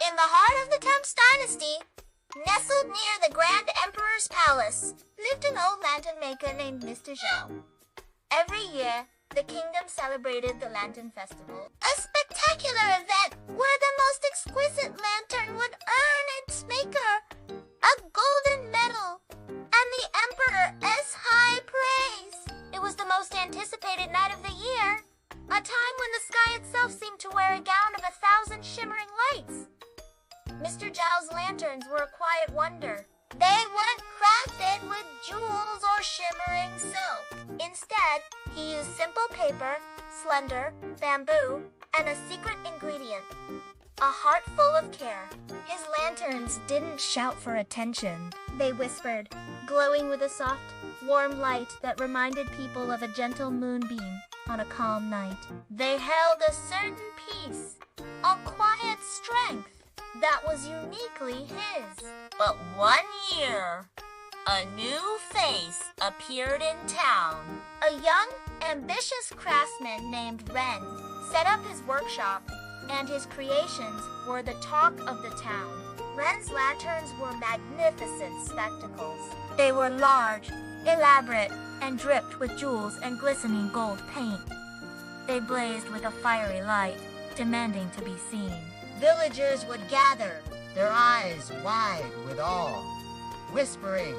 In the heart of the Tang Dynasty, nestled near the Grand Emperor's palace, lived an old lantern maker named Mr. Zhao. Every year, the kingdom celebrated the Lantern Festival, a spectacular event where the most exquisite lantern would earn its maker a golden medal and the emperor's high praise. It was the most anticipated night of the year, a time when the sky itself seemed to wear a gown of 1,000 shimmering lights. Mr. Zhao's lanterns were a quiet wonder. They weren't crafted with jewels or shimmering silk. Instead, he used simple paper, slender, bamboo, and a secret ingredient, a heart full of care. His lanterns didn't shout for attention. They whispered, glowing with a soft, warm light that reminded people of a gentle moonbeam on a calm night. They held a certain peace, a quiet strength that was uniquely his. But one year, a new face appeared in town. A young, ambitious craftsman named Ren set up his workshop, and his creations were the talk of the town. Ren's lanterns were magnificent spectacles. They were large, elaborate, and dripped with jewels and glistening gold paint. They blazed with a fiery light, demanding to be seen. Villagers would gather, their eyes wide with awe, whispering,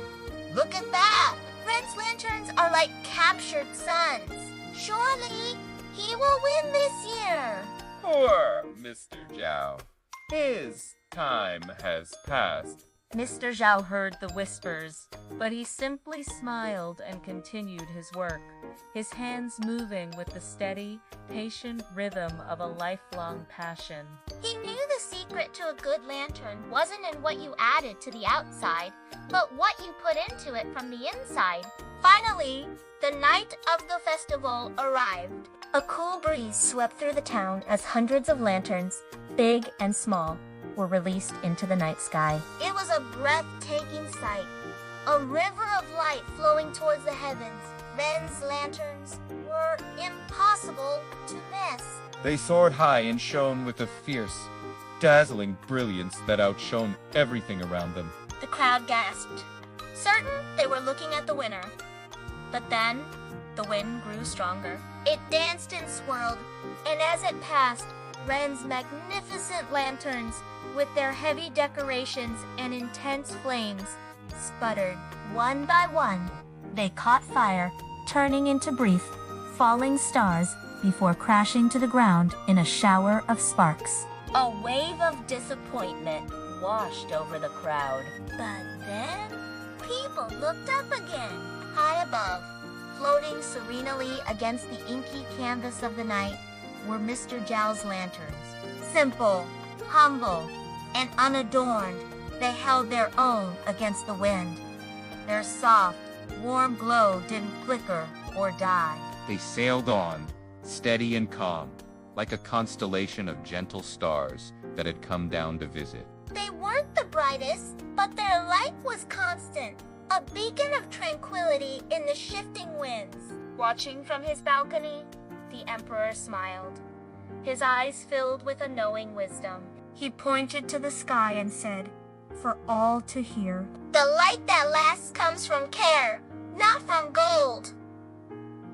"Look at that!" Ren's lanterns are like captured suns. Surely, he will win this year. Poor Mr. Zhao. His time has passed. Mr. Zhao heard the whispers, but he simply smiled and continued his work, his hands moving with the steady, patient rhythm of a lifelong passion. He knew the secret to a good lantern wasn't in what you added to the outside, but what you put into it from the inside. Finally, the night of the festival arrived. A cool breeze swept through the town as hundreds of lanterns, big and small, were released into the night sky. It was a breathtaking sight, a river of light flowing towards the heavens. Ren's lanterns were impossible to miss. They soared high and shone with a fierce, dazzling brilliance that outshone everything around them. The crowd gasped, certain they were looking at the winner. But then, the wind grew stronger. It danced and swirled, and as it passed, Ren's magnificent lanterns, with their heavy decorations and intense flames, sputtered. One by one, they caught fire, turning into brief, falling stars before crashing to the ground in a shower of sparks. A wave of disappointment washed over the crowd. But then, people looked up again. High above, floating serenely against the inky canvas of the night, were Mr. Zhao's lanterns. Simple, humble, and unadorned, they held their own against the wind. Their soft, warm glow didn't flicker or die. They sailed on, steady and calm, like a constellation of gentle stars that had come down to visit. They weren't the brightest, but their light was constant, a beacon of tranquility in the shifting winds. Watching from his balcony, the emperor smiled, his eyes filled with a knowing wisdom. He pointed to the sky and said, for all to hear, "The light that lasts comes from care, not from gold."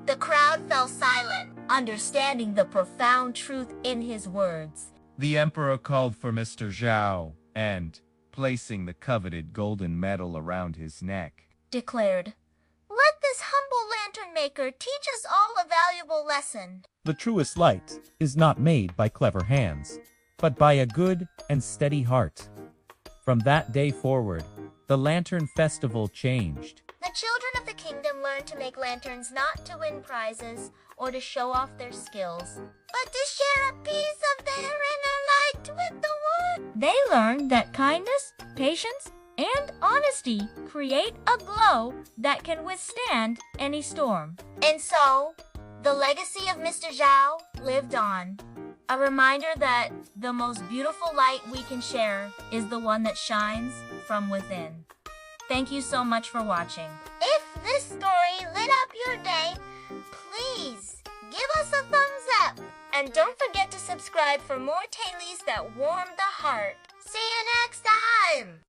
The crowd fell silent, understanding the profound truth in his words. The emperor called for Mr. Zhao and, placing the coveted golden medal around his neck, declared, "Let this humble lantern maker teach us all a valuable lesson." The truest light is not made by clever hands, but by a good and steady heart. From that day forward, the Lantern Festival changed. The children of the kingdom learned to make lanterns not to win prizes or to show off their skills, but to share a piece of their inner light with the world. They learned that kindness, patience, and honesty create a glow that can withstand any storm. And so, the legacy of Mr. Zhao lived on. A reminder that the most beautiful light we can share is the one that shines from within. Thank you so much for watching. If this story lit up your day, please give us a thumbs up. And don't forget to subscribe for more tailies that warm the heart. See you next time!